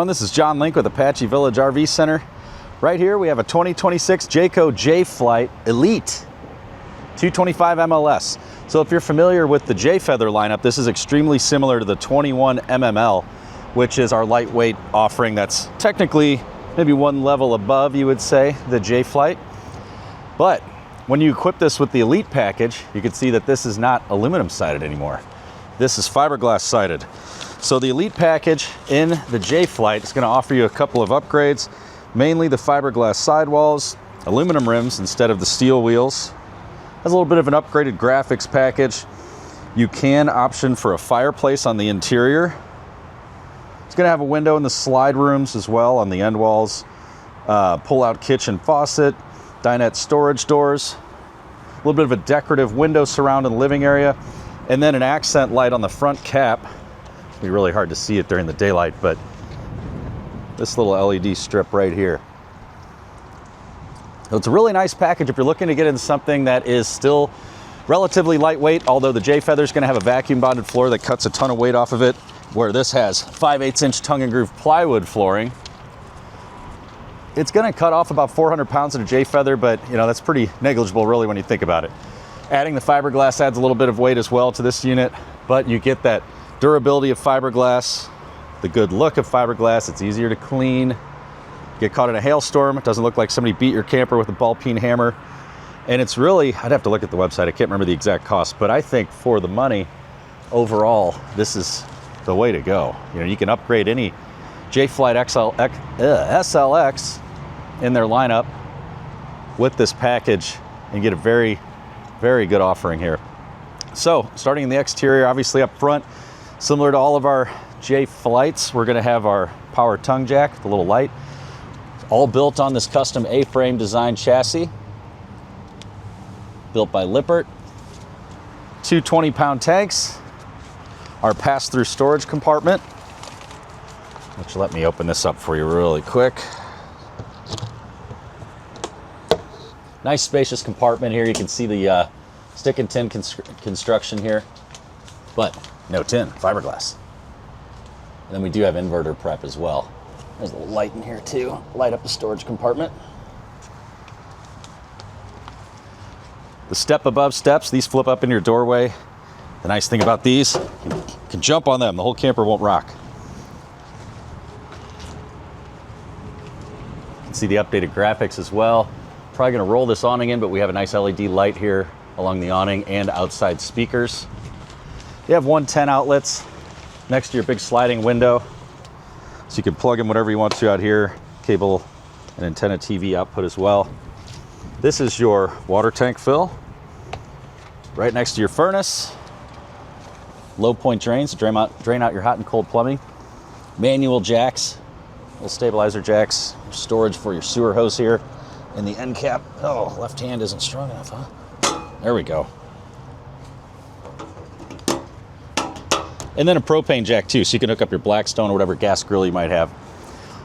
everyone, this is John Link with Apache Village RV Center. Right here we have a 2026 Jayco Jay Flight Elite 225 MLS. So if you're familiar with the Jay Feather lineup, this is extremely similar to the 21 MML, which is our lightweight offering that's technically maybe one level above, you would say, the Jay Flight. But when you equip this with the Elite package, you can see that this is not aluminum sided anymore. This is fiberglass sided. So the Elite package in the Jay Flight is going to offer you a couple of upgrades, mainly the fiberglass sidewalls, aluminum rims instead of the steel wheels. Has a little bit of an upgraded graphics package. You can option for a fireplace on the interior. It's going to have a window in the slide rooms as well on the end walls. Pull-out kitchen faucet, dinette storage doors, a little bit of a decorative window surround in the living area, and then an accent light on the front cap. It'll be really hard to see it during the daylight, but this little LED strip right here. So it's a really nice package if you're looking to get into something that is still relatively lightweight, although the Jay Feather is going to have a vacuum bonded floor that cuts a ton of weight off of it, where this has 5/8" tongue and groove plywood flooring. It's going to cut off about 400 pounds of the Jay Feather, but you know, that's pretty negligible really when you think about it. Adding the fiberglass adds a little bit of weight as well to this unit, but you get that durability of fiberglass, the good look of fiberglass. It's easier to clean. Get caught in a hailstorm, it doesn't look like somebody beat your camper with a ball peen hammer. And it's really, I'd have to look at the website, I can't remember the exact cost, but I think for the money, overall, this is the way to go. You know, you can upgrade any Jay Flight SLX in their lineup with this package and get a very, very good offering here. So, starting in the exterior, obviously up front, similar to all of our Jay Flights, we're going to have our power tongue jack, the little light, all built on this custom A-frame design chassis, built by Lippert. 2 20-pound tanks, our pass-through storage compartment, which, let me open this up for you really quick. Nice spacious compartment here. You can see the stick and tin construction here, but no tin, fiberglass. And then we do have inverter prep as well. There's a little light in here too, light up the storage compartment. The step above steps, these flip up in your doorway. The nice thing about these, you can jump on them, the whole camper won't rock. You can see the updated graphics as well. Probably gonna roll this awning in, but we have a nice LED light here along the awning and outside speakers. You have 110 outlets next to your big sliding window. So you can plug in whatever you want to out here, cable and antenna TV output as well. This is your water tank fill, right next to your furnace. Low point drains to drain out your hot and cold plumbing. Manual jacks, little stabilizer jacks, storage for your sewer hose here. And the end cap, oh, left hand isn't strong enough, huh? There we go. And then a propane jack too, so you can hook up your Blackstone or whatever gas grill you might have.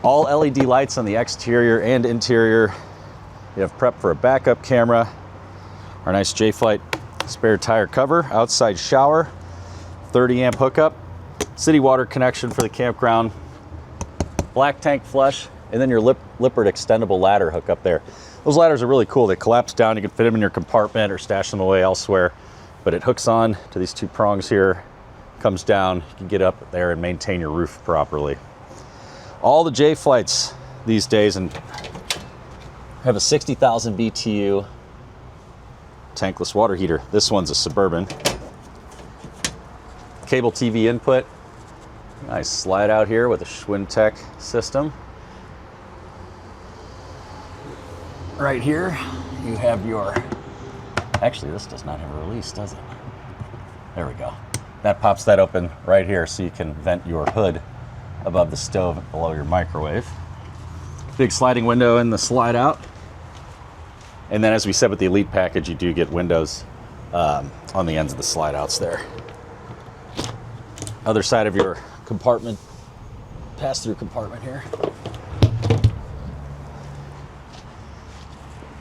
All LED lights on the exterior and interior. You have prep for a backup camera. Our nice Jay Flight spare tire cover, outside shower, 30 amp hookup, city water connection for the campground, black tank flush, and then your Lippert extendable ladder hook up there. Those ladders are really cool. They collapse down. You can fit them in your compartment or stash them away elsewhere, but it hooks on to these 2 prongs here, comes down, you can get up there and maintain your roof properly. All the Jay Flights these days and have a 60,000 BTU tankless water heater. This one's a Suburban. Cable TV input. Nice slide out here with a Schwinn-Tech system. Right here, you have your, actually this does not have a release, does it? There we go. That pops that open right here so you can vent your hood above the stove below your microwave. Big sliding window in the slide out. And then as we said with the Elite package, you do get windows on the ends of the slide outs there. Other side of your compartment, pass-through compartment here.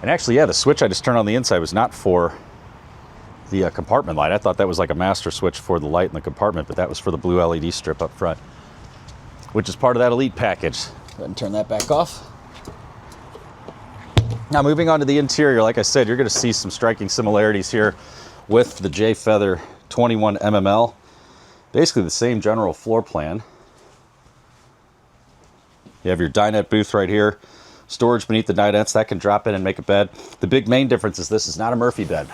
And actually, yeah, the switch I just turned on the inside was not for the compartment light. I thought that was like a master switch for the light in the compartment, but that was for the blue LED strip up front. which is part of that Elite package. Go ahead and turn that back off. Now moving on to the interior, like I said, you're going to see some striking similarities here with the Jay Feather 21 mml. Basically the same general floor plan. You have your dinette booth right here, storage beneath the dinettes that can drop in and make a bed. The big main difference is this is not a Murphy bed.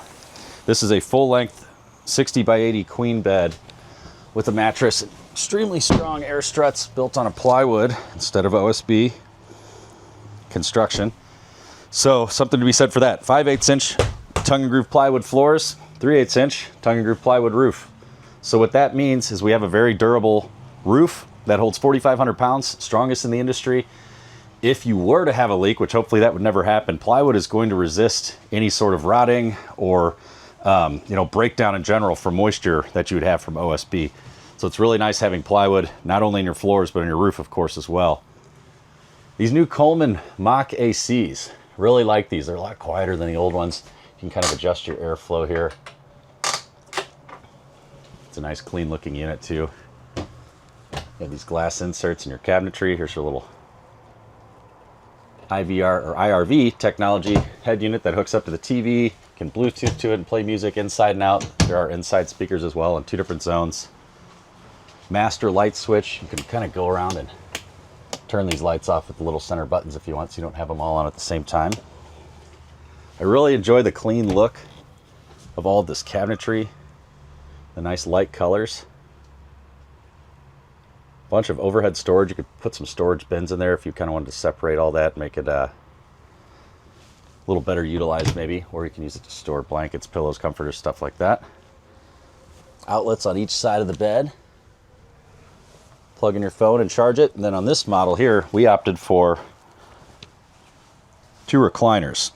This is a full-length 60 by 80 queen bed with a mattress, extremely strong air struts built on a plywood instead of OSB construction. So something to be said for that. 5/8 inch tongue and groove plywood floors, 3/8 inch tongue and groove plywood roof. So what that means is we have a very durable roof that holds 4,500 pounds, strongest in the industry. If you were to have a leak, which hopefully that would never happen, plywood is going to resist any sort of rotting or breakdown in general from moisture that you would have from OSB. So it's really nice having plywood, not only in your floors, but in your roof, of course, as well. These new Coleman Mach ACs, really like these. They're a lot quieter than the old ones. You can kind of adjust your airflow here. It's a nice clean looking unit too. You have these glass inserts in your cabinetry. Here's your little IVR or IRV technology head unit that hooks up to the TV. You can Bluetooth to it and play music inside and out. There are inside speakers as well in 2 different zones. Master light switch. You can kind of go around and turn these lights off with the little center buttons if you want, so you don't have them all on at the same time. I really enjoy the clean look of all of this cabinetry, the nice light colors. Bunch of overhead storage. You could put some storage bins in there if you kind of wanted to separate all that, make it a little better utilized maybe, or you can use it to store blankets, pillows, comforters, stuff like that. Outlets on each side of the bed. Plug in your phone and charge it. And then on this model here, we opted for 2 recliners.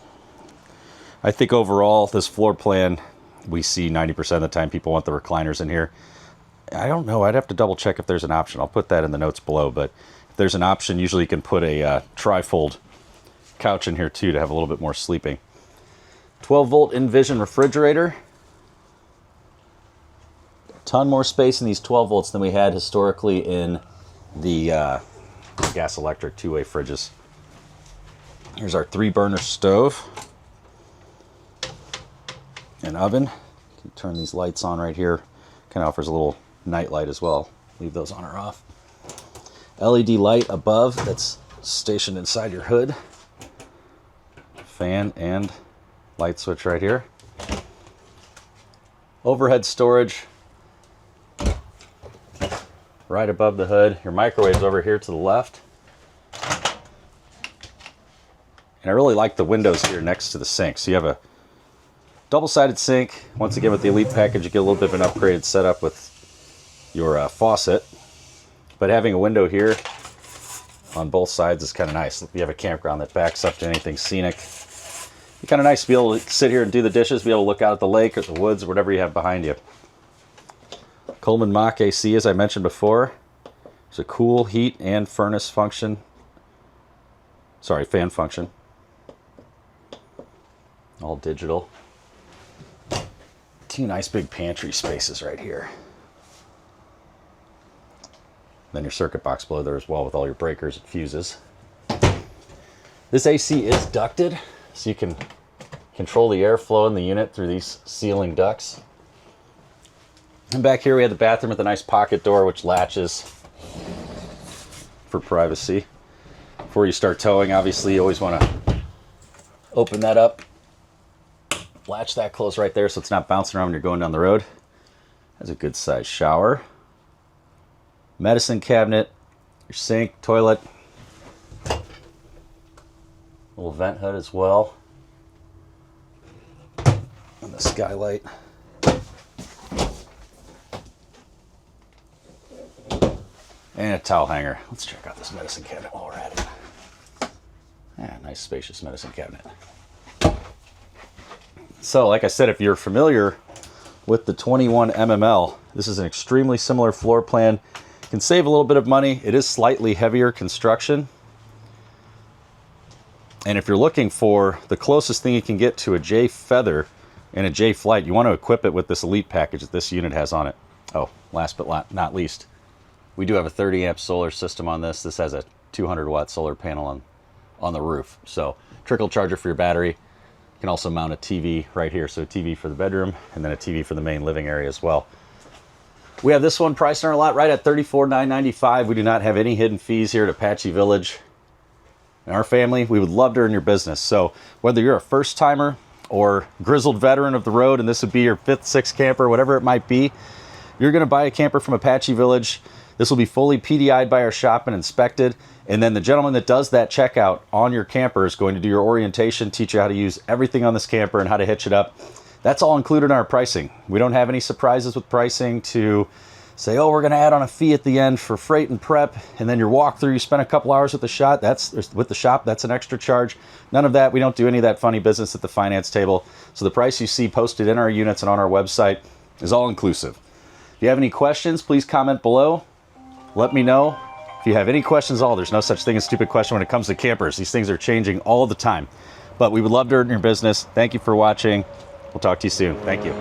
I think overall, this floor plan, we see 90% of the time people want the recliners in here. I don't know, I'd have to double check if there's an option. I'll put that in the notes below, but if there's an option, usually you can put a tri-fold couch in here too to have a little bit more sleeping. 12 volt Envision refrigerator. Ton more space in these 12 volts than we had historically in the gas electric 2-way fridges. Here's our 3-burner stove and oven. You can turn these lights on right here. Kind of offers a little night light as well. Leave those on or off. LED light above that's stationed inside your hood. Fan and light switch right here. Overhead storage right above the hood. Your microwave's over here to the left. And I really like the windows here next to the sink. So you have a double-sided sink. Once again, with the Elite package, you get a little bit of an upgraded setup with your faucet. But having a window here on both sides is kind of nice. If you have a campground that backs up to anything scenic, it's kind of nice to be able to sit here and do the dishes, be able to look out at the lake or the woods or whatever you have behind you. Coleman Mach AC, as I mentioned before, is a cool heat and furnace function. Sorry, fan function. All digital. 2 nice big pantry spaces right here. Then your circuit box below there as well with all your breakers and fuses. This AC is ducted, so you can control the airflow in the unit through these ceiling ducts. And back here we have the bathroom with a nice pocket door which latches for privacy. Before you start towing, obviously you always want to open that up, latch that close right there so it's not bouncing around when you're going down the road. Has a good sized shower. Medicine cabinet, your sink, toilet, little vent hood as well, and the skylight. And a towel hanger. Let's check out this medicine cabinet while we're at it. Yeah, nice spacious medicine cabinet. So, like I said, if you're familiar with the 21 mml, this is an extremely similar floor plan. You can save a little bit of money. It is slightly heavier construction. And if you're looking for the closest thing you can get to a Jay Feather and a Jay Flight, you want to equip it with this Elite package that this unit has on it. Oh, last but not least, We do have a 30 amp solar system on this. This has a 200 watt solar panel on the roof. So trickle charger for your battery. You can also mount a TV right here. So a TV for the bedroom and then a TV for the main living area as well. We have this one priced in our lot right at $34,995. We do not have any hidden fees here at Apache Village. In our family, we would love to earn your business. So whether you're a first timer or grizzled veteran of the road, and this would be your 5th, 6th camper, whatever it might be, you're gonna buy a camper from Apache Village. This will be fully PDI'd by our shop and inspected. And then the gentleman that does that checkout on your camper is going to do your orientation, teach you how to use everything on this camper and how to hitch it up. That's all included in our pricing. We don't have any surprises with pricing to say, oh, we're gonna add on a fee at the end for freight and prep, and then your walkthrough, you spend a couple hours with the shop, that's an extra charge. None of that. We don't do any of that funny business at the finance table. So the price you see posted in our units and on our website is all inclusive. If you have any questions, please comment below. Let me know. If you have any questions at all, there's no such thing as stupid question when it comes to campers. These things are changing all the time. But we would love to earn your business. Thank you for watching. We'll talk to you soon. Thank you.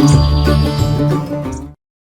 Thank you.